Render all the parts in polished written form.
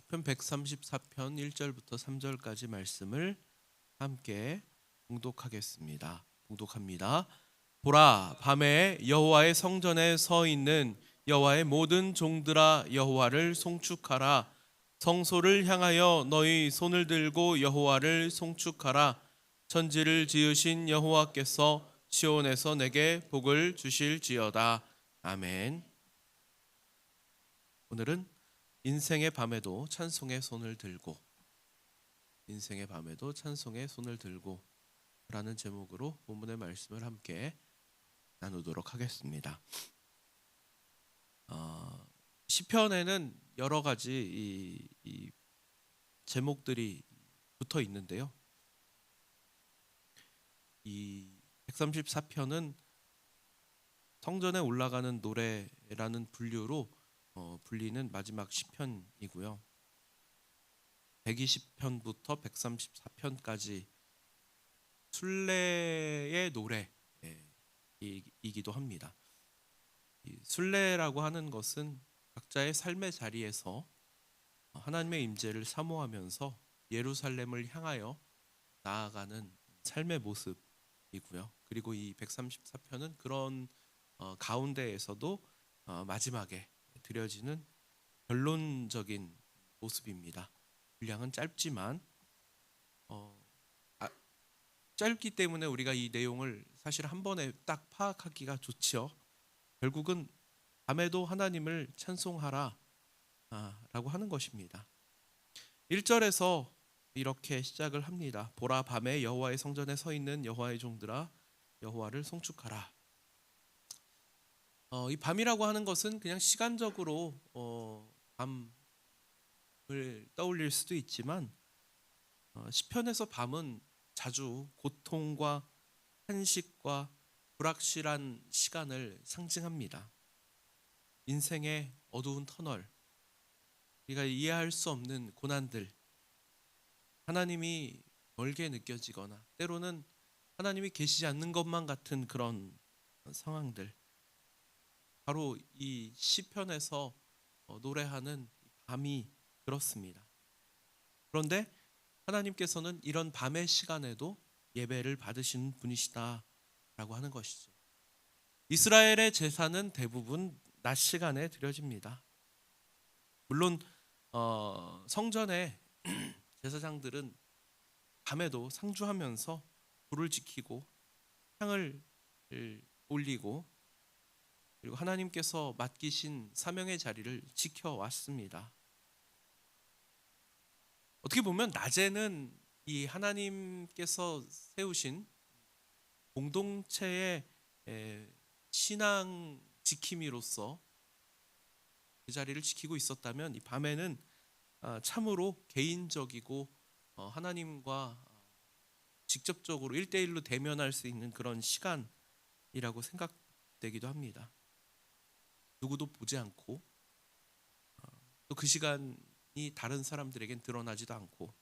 시편 134편 1절부터 3절까지 말씀을 함께 봉독하겠습니다. 봉독합니다. 보라, 밤에 여호와의 성전에 서 있는 여호와의 모든 종들아, 여호와를 송축하라. 성소를 향하여 너희 손을 들고 여호와를 송축하라. 천지를 지으신 여호와께서 시온에서 내게 복을 주실지어다. 아멘. 오늘은 인생의 밤에도 찬송의 손을 들고, 인생의 밤에도 찬송의 손을 들고 라는 제목으로 본문의 말씀을 함께 나누도록 하겠습니다. 시편에는 여러 가지 이 제목들이 붙어 있는데요. 이 134편은 성전에 올라가는 노래라는 분류로 불리는 마지막 시편이고요. 120편부터 134편까지 순례의 노래이기도 합니다. 이 순례라고 하는 것은 각자의 삶의 자리에서 하나님의 임재를 사모하면서 예루살렘을 향하여 나아가는 삶의 모습이고요. 그리고 이 134편은 그런 가운데에서도 마지막에 드려지는 결론적인 모습입니다. 분량은 짧지만 짧기 때문에 우리가 이 내용을 사실 한 번에 딱 파악하기가 좋죠. 결국은 밤에도 하나님을 찬송하라 라고 하는 것입니다. 1절에서 이렇게 시작을 합니다. 보라, 밤에 여호와의 성전에 서 있는 여호와의 종들아, 여호와를 송축하라. 이 밤이라고 하는 것은 그냥 시간적으로 밤을 떠올릴 수도 있지만 시편에서 밤은 자주 고통과 한식과 불확실한 시간을 상징합니다. 인생의 어두운 터널, 우리가 이해할 수 없는 고난들, 하나님이 멀게 느껴지거나 때로는 하나님이 계시지 않는 것만 같은 그런 상황들, 바로 이 시편에서 노래하는 밤이 그렇습니다. 그런데 하나님께서는 이런 밤의 시간에도 예배를 받으시는 분이시다라고 하는 것이죠. 이스라엘의 제사는 대부분 낮 시간에 드려집니다. 물론 성전에 제사장들은 밤에도 상주하면서 불을 지키고 향을 올리고 그리고 하나님께서 맡기신 사명의 자리를 지켜왔습니다. 어떻게 보면 낮에는 이 하나님께서 세우신 공동체의 신앙 지킴이로서 그 자리를 지키고 있었다면, 이 밤에는 참으로 개인적이고 하나님과 직접적으로 1대1로 대면할 수 있는 그런 시간이라고 생각되기도 합니다. 누구도 보지 않고 또 그 시간이 다른 사람들에겐 드러나지도 않고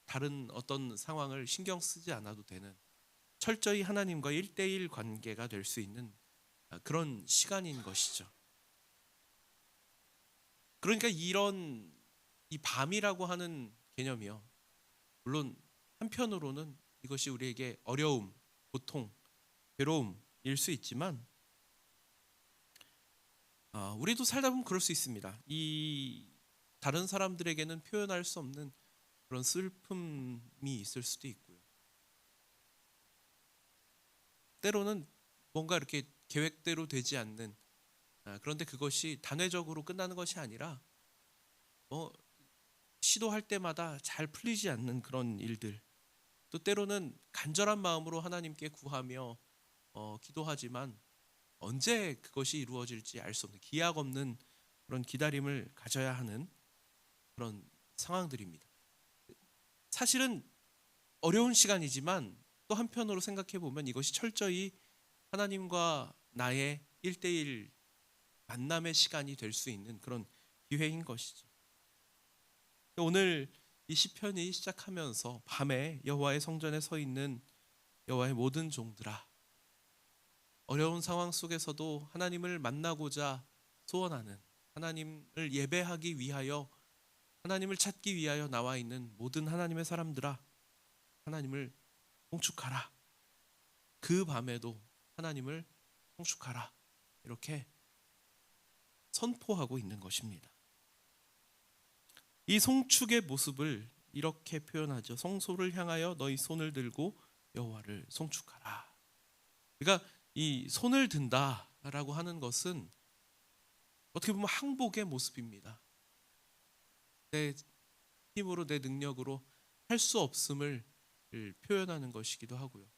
다른 어떤 상황을 신경 쓰지 않아도 되는 철저히 하나님과 1대1 관계가 될 수 있는 그런 시간인 것이죠. 그러니까 이런 이 밤이라고 하는 개념이요, 물론 한편으로는 이것이 우리에게 어려움, 고통, 괴로움일 수 있지만 우리도 살다 보면 그럴 수 있습니다. 이 다른 사람들에게는 표현할 수 없는 그런 슬픔이 있을 수도 있고요. 때로는 뭔가 이렇게 계획대로 되지 않는, 그런데 그것이 단회적으로 끝나는 것이 아니라 시도할 때마다 잘 풀리지 않는 그런 일들, 또 때로는 간절한 마음으로 하나님께 구하며 기도하지만 언제 그것이 이루어질지 알 수 없는 기약 없는 그런 기다림을 가져야 하는 그런 상황들입니다. 사실은 어려운 시간이지만 또 한편으로 생각해 보면 이것이 철저히 하나님과 나의 1대1 만남의 시간이 될 수 있는 그런 기회인 것이죠. 오늘 이 시편이 시작하면서 밤에 여호와의 성전에 서 있는 여호와의 모든 종들아, 어려운 상황 속에서도 하나님을 만나고자 소원하는, 하나님을 예배하기 위하여 하나님을 찾기 위하여 나와 있는 모든 하나님의 사람들아 하나님을 송축하라. 그 밤에도 하나님을 송축하라. 이렇게 선포하고 있는 것입니다. 이 송축의 모습을 이렇게 표현하죠. 성소를 향하여 너희 손을 들고 여호와를 송축하라. 그러니까 이 손을 든다라고 하는 것은 어떻게 보면 항복의 모습입니다. 내 힘으로 내 능력으로 할 수 없음을 표현하는 것이기도 하고요.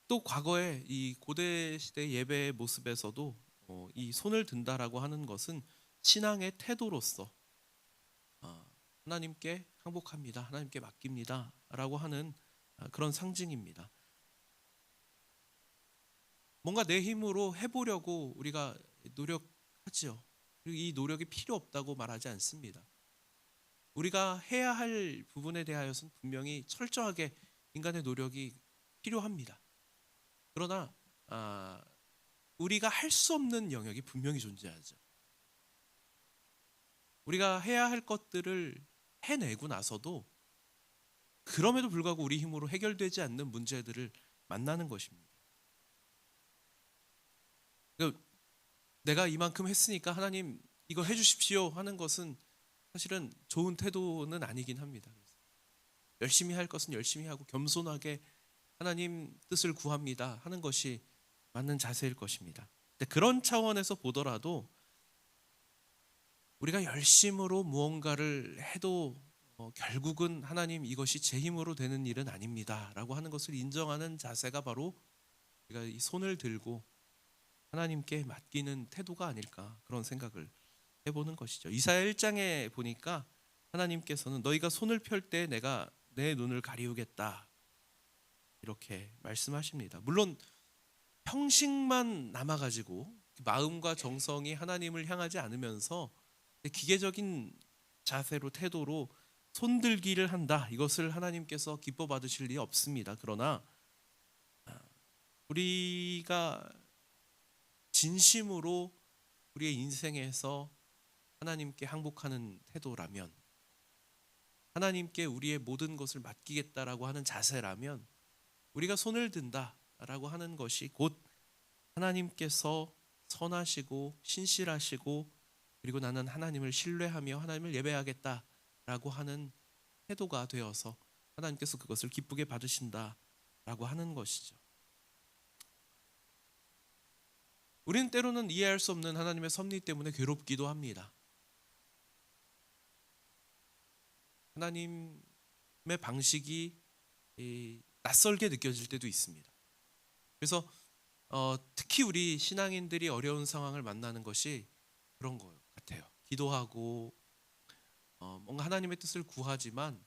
또 과거에 이 고대 시대 예배의 모습에서도 이 손을 든다라고 하는 것은 신앙의 태도로서 하나님께 항복합니다. 하나님께 맡깁니다라고 하는 그런 상징입니다. 뭔가 내 힘으로 해보려고 우리가 노력하지요. 그리고 이 노력이 필요 없다고 말하지 않습니다. 우리가 해야 할 부분에 대하여서는 분명히 철저하게 인간의 노력이 필요합니다. 그러나 우리가 할 수 없는 영역이 분명히 존재하죠. 우리가 해야 할 것들을 해내고 나서도 그럼에도 불구하고 우리 힘으로 해결되지 않는 문제들을 만나는 것입니다. 내가 이만큼 했으니까 하나님 이거 해주십시오 하는 것은 사실은 좋은 태도는 아니긴 합니다. 그래서 열심히 할 것은 열심히 하고 겸손하게 하나님 뜻을 구합니다 하는 것이 맞는 자세일 것입니다. 근데 그런 차원에서 보더라도 우리가 열심으로 무언가를 해도 결국은 하나님 이것이 제 힘으로 되는 일은 아닙니다 라고 하는 것을 인정하는 자세가 바로 우리가 이 손을 들고 하나님께 맡기는 태도가 아닐까 그런 생각을 해보는 것이죠. 이사야 1장에 보니까 하나님께서는 너희가 손을 펼 때 내가 내 눈을 가리우겠다 이렇게 말씀하십니다. 물론 형식만 남아가지고 마음과 정성이 하나님을 향하지 않으면서 기계적인 자세로 태도로 손들기를 한다. 이것을 하나님께서 기뻐 받으실 리 없습니다. 그러나 우리가 진심으로 우리의 인생에서 하나님께 항복하는 태도라면, 하나님께 우리의 모든 것을 맡기겠다라고 하는 자세라면, 우리가 손을 든다라고 하는 것이 곧 하나님께서 선하시고 신실하시고 그리고 나는 하나님을 신뢰하며 하나님을 예배하겠다라고 하는 태도가 되어서 하나님께서 그것을 기쁘게 받으신다라고 하는 것이죠. 우리는 때로는 이해할 수 없는 하나님의 섭리 때문에 괴롭기도 합니다. 하나님의 방식이 낯설게 느껴질 때도 있습니다. 그래서 특히 우리 신앙인들이 어려운 상황을 만나는 것이 그런 것 같아요. 기도하고 뭔가 하나님의 뜻을 구하지만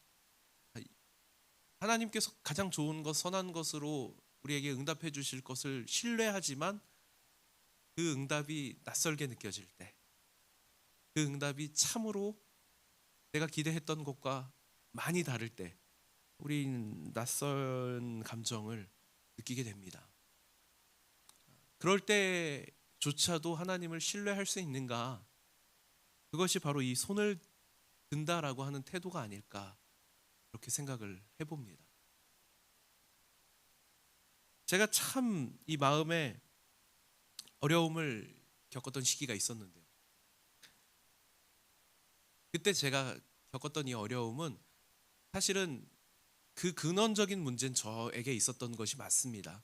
하나님께서 가장 좋은 것, 선한 것으로 우리에게 응답해 주실 것을 신뢰하지만 그 응답이 낯설게 느껴질 때, 그 응답이 참으로 내가 기대했던 것과 많이 다를 때 우리는 낯선 감정을 느끼게 됩니다. 그럴 때조차도 하나님을 신뢰할 수 있는가? 그것이 바로 이 손을 든다라고 하는 태도가 아닐까 그렇게 생각을 해봅니다. 제가 참 이 마음에 어려움을 겪었던 시기가 있었는데요. 그때 제가 겪었던 이 어려움은 사실은 그 근원적인 문제는 저에게 있었던 것이 맞습니다.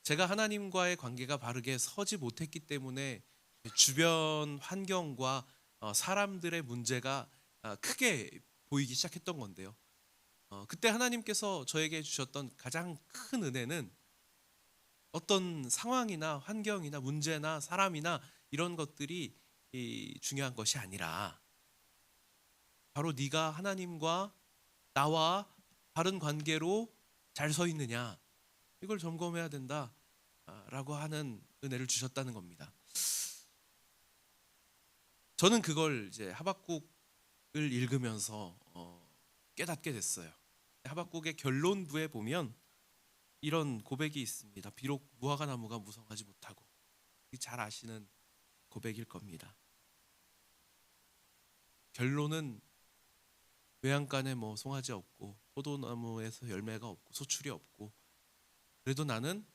제가 하나님과의 관계가 바르게 서지 못했기 때문에 주변 환경과 사람들의 문제가 크게 보이기 시작했던 건데요. 그때 하나님께서 저에게 주셨던 가장 큰 은혜는 어떤 상황이나 환경이나 문제나 사람이나 이런 것들이 중요한 것이 아니라 바로 네가 하나님과 나와 바른 관계로 잘 서 있느냐 이걸 점검해야 된다라고 하는 은혜를 주셨다는 겁니다. 저는 그걸 이제 하박국을 읽으면서 깨닫게 됐어요. 하박국의 결론부에 보면 이런 고백이 있습니다. 비록 무화과 나무가 무성하지 못하고 잘 아시는 고백일 겁니다. 결론은 외양간에 뭐 송아지 없고 포도나무에서 열매가 없고 소출이 없고, 그래도 나는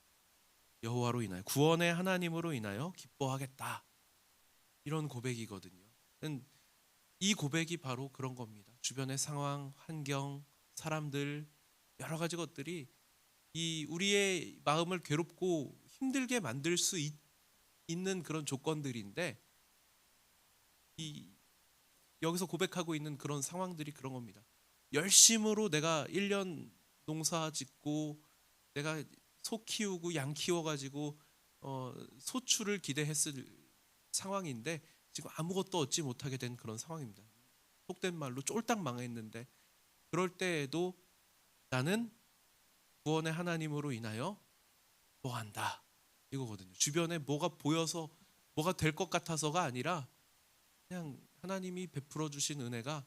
여호와로 인하여 구원의 하나님으로 인하여 기뻐하겠다, 이런 고백이거든요. 이 고백이 바로 그런 겁니다. 주변의 상황, 환경, 사람들, 여러 가지 것들이 이 우리의 마음을 괴롭고 힘들게 만들 수 있는 그런 조건들인데, 이 여기서 고백하고 있는 그런 상황들이 그런 겁니다. 열심으로 내가 1년 농사 짓고 내가 소 키우고 양 키워가지고 소출을 기대했을 상황인데 지금 아무것도 얻지 못하게 된 그런 상황입니다. 속된 말로 쫄딱 망했는데, 그럴 때에도 나는 구원의 하나님으로 인하여 뭐 한다, 이거거든요. 주변에 뭐가 보여서 뭐가 될 것 같아서가 아니라 그냥 하나님이 베풀어 주신 은혜가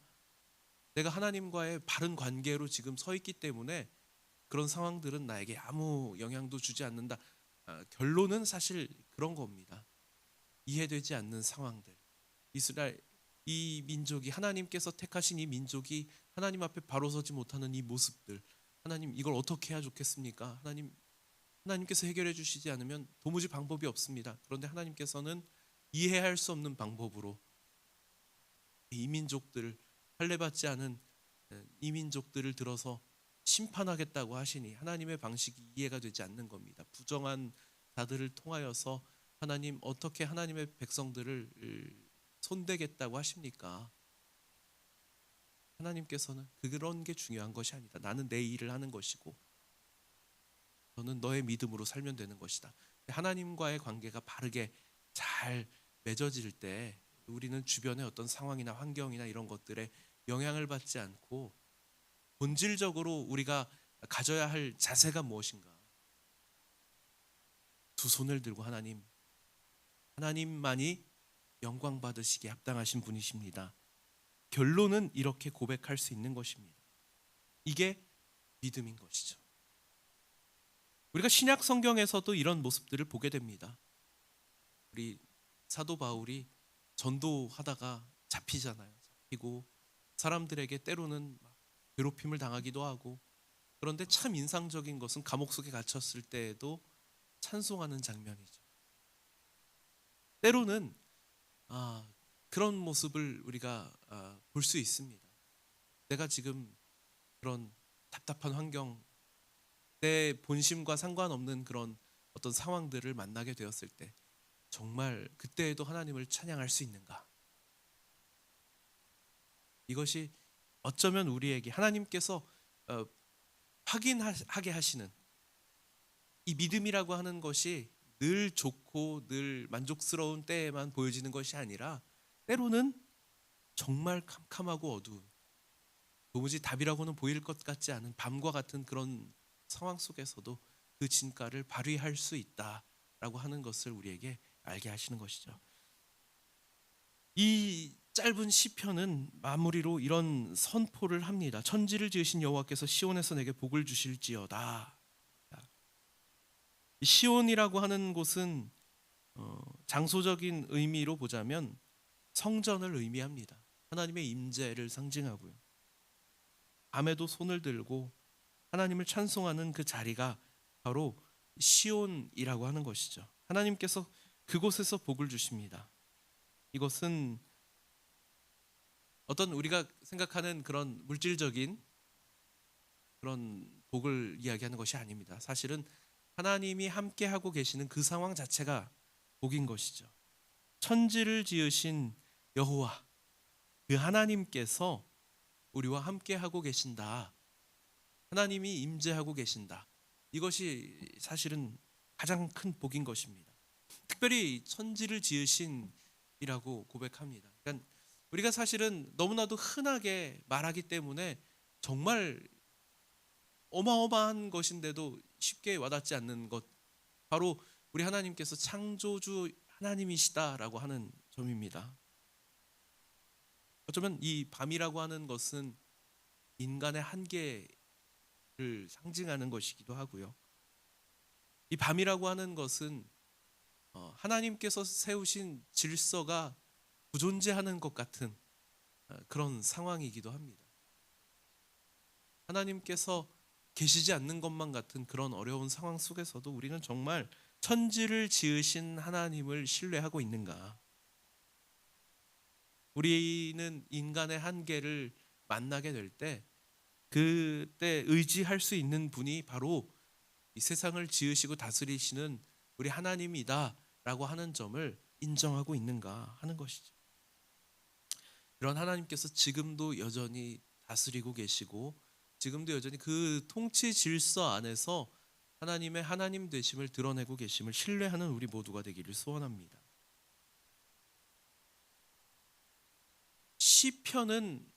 내가 하나님과의 바른 관계로 지금 서 있기 때문에 그런 상황들은 나에게 아무 영향도 주지 않는다. 결론은 사실 그런 겁니다. 이해되지 않는 상황들, 이스라엘, 이 민족이, 하나님께서 택하신 이 민족이 하나님 앞에 바로 서지 못하는 이 모습들, 하나님 이걸 어떻게 해야 좋겠습니까? 하나님께서 해결해 주시지 않으면 도무지 방법이 없습니다. 그런데 하나님께서는 이해할 수 없는 방법으로 이 민족들, 할례받지 않은 이 민족들을 들어서 심판하겠다고 하시니 하나님의 방식이 이해가 되지 않는 겁니다. 부정한 자들을 통하여서 하나님 어떻게 하나님의 백성들을 손대겠다고 하십니까? 하나님께서는 그런 게 중요한 것이 아니다. 나는 내 일을 하는 것이고 너는 너의 믿음으로 살면 되는 것이다. 하나님과의 관계가 바르게 잘 맺어질 때 우리는 주변의 어떤 상황이나 환경이나 이런 것들에 영향을 받지 않고 본질적으로 우리가 가져야 할 자세가 무엇인가? 두 손을 들고 하나님만이 영광 받으시기에 합당하신 분이십니다. 결론은 이렇게 고백할 수 있는 것입니다. 이게 믿음인 것이죠. 우리가 신약 성경에서도 이런 모습들을 보게 됩니다. 우리 사도 바울이 전도하다가 잡히잖아요. 잡히고 사람들에게 때로는 막 괴롭힘을 당하기도 하고, 그런데 참 인상적인 것은 감옥 속에 갇혔을 때에도 찬송하는 장면이죠. 때로는 그런 모습을 우리가 볼 수 있습니다. 내가 지금 그런 답답한 환경, 내 본심과 상관없는 그런 어떤 상황들을 만나게 되었을 때 정말 그때에도 하나님을 찬양할 수 있는가? 이것이 어쩌면 우리에게 하나님께서 확인하게 하시는 이 믿음이라고 하는 것이 늘 좋고 늘 만족스러운 때에만 보여지는 것이 아니라 때로는 정말 캄캄하고 어두운, 도무지 답이라고는 보일 것 같지 않은 밤과 같은 그런 상황 속에서도 그 진가를 발휘할 수 있다라고 하는 것을 우리에게 알게 하시는 것이죠. 이 짧은 시편은 마무리로 이런 선포를 합니다. 천지를 지으신 여호와께서 시온에서 내게 복을 주실지어다. 시온이라고 하는 곳은 장소적인 의미로 보자면 성전을 의미합니다. 하나님의 임재를 상징하고요. 밤에도 손을 들고 하나님을 찬송하는 그 자리가 바로 시온이라고 하는 것이죠. 하나님께서 그곳에서 복을 주십니다. 이것은 어떤 우리가 생각하는 그런 물질적인 그런 복을 이야기하는 것이 아닙니다. 사실은 하나님이 함께하고 계시는 그 상황 자체가 복인 것이죠. 천지를 지으신 여호와, 그 하나님께서 우리와 함께하고 계신다. 하나님이 임재하고 계신다. 이것이 사실은 가장 큰 복인 것입니다. 특별히 천지를 지으신이라고 고백합니다. 그러니까 우리가 사실은 너무나도 흔하게 말하기 때문에 정말 어마어마한 것인데도 쉽게 와닿지 않는 것, 바로 우리 하나님께서 창조주 하나님이시다라고 하는 점입니다. 어쩌면 이 밤이라고 하는 것은 인간의 한계를 상징하는 것이기도 하고요. 이 밤이라고 하는 것은 하나님께서 세우신 질서가 부존재하는 것 같은 그런 상황이기도 합니다. 하나님께서 계시지 않는 것만 같은 그런 어려운 상황 속에서도 우리는 정말 천지를 지으신 하나님을 신뢰하고 있는가? 우리는 인간의 한계를 만나게 될 때 그때 의지할 수 있는 분이 바로 이 세상을 지으시고 다스리시는 우리 하나님이다라고 하는 점을 인정하고 있는가 하는 것이죠. 그런 하나님께서 지금도 여전히 다스리고 계시고 지금도 여전히 그 통치 질서 안에서 하나님의 하나님 되심을 드러내고 계심을 신뢰하는 우리 모두가 되기를 소원합니다. 시편은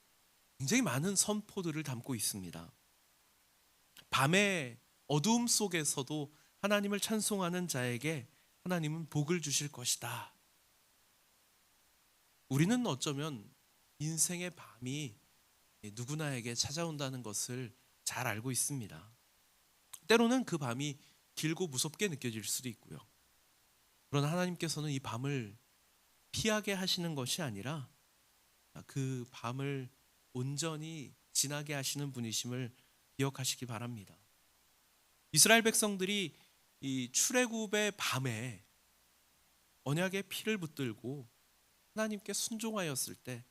굉장히 많은 선포들을 담고 있습니다. 밤의 어두움 속에서도 하나님을 찬송하는 자에게 하나님은 복을 주실 것이다. 우리는 어쩌면 인생의 밤이 누구나에게 찾아온다는 것을 잘 알고 있습니다. 때로는 그 밤이 길고 무섭게 느껴질 수도 있고요. 그러나 하나님께서는 이 밤을 피하게 하시는 것이 아니라 그 밤을 온전히 지나게 하시는 분이심을 기억하시기 바랍니다. 이스라엘 백성들이 이 출애굽의 밤에 언약의 피를 붙들고 하나님께 순종하였을 때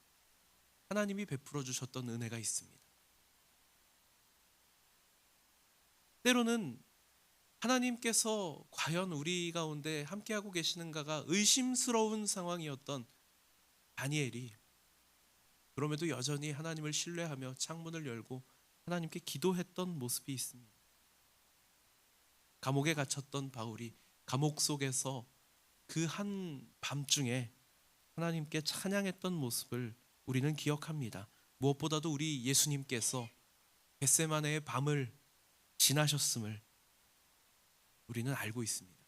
하나님이 베풀어 주셨던 은혜가 있습니다. 때로는 하나님께서 과연 우리 가운데 함께하고 계시는가가 의심스러운 상황이었던 다니엘이 그럼에도 여전히 하나님을 신뢰하며 창문을 열고 하나님께 기도했던 모습이 있습니다. 감옥에 갇혔던 바울이 감옥 속에서 그 한 밤중에 하나님께 찬양했던 모습을 우리는 기억합니다. 무엇보다도 우리 예수님께서 겟세마네의 밤을 지나셨음을 우리는 알고 있습니다.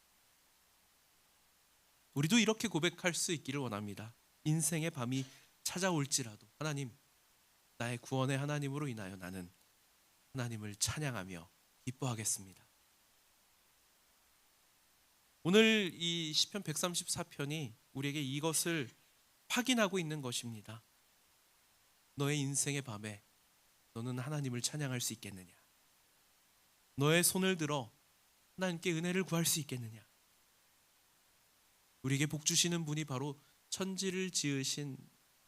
우리도 이렇게 고백할 수 있기를 원합니다. 인생의 밤이 찾아올지라도 하나님, 나의 구원의 하나님으로 인하여 나는 하나님을 찬양하며 기뻐하겠습니다. 오늘 이 시편 134편이 우리에게 이것을 확인하고 있는 것입니다. 너의 인생의 밤에 너는 하나님을 찬양할 수 있겠느냐? 너의 손을 들어 하나님께 은혜를 구할 수 있겠느냐? 우리에게 복 주시는 분이 바로 천지를 지으신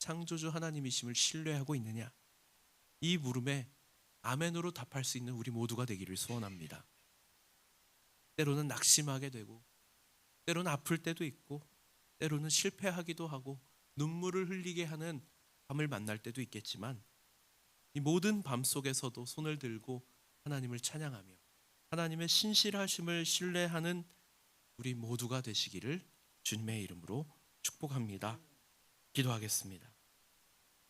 창조주 하나님이심을 신뢰하고 있느냐? 이 물음에 아멘으로 답할 수 있는 우리 모두가 되기를 소원합니다. 때로는 낙심하게 되고 때로는 아플 때도 있고 때로는 실패하기도 하고 눈물을 흘리게 하는 밤을 만날 때도 있겠지만 이 모든 밤 속에서도 손을 들고 하나님을 찬양하며 하나님의 신실하심을 신뢰하는 우리 모두가 되시기를 주님의 이름으로 축복합니다. 기도하겠습니다.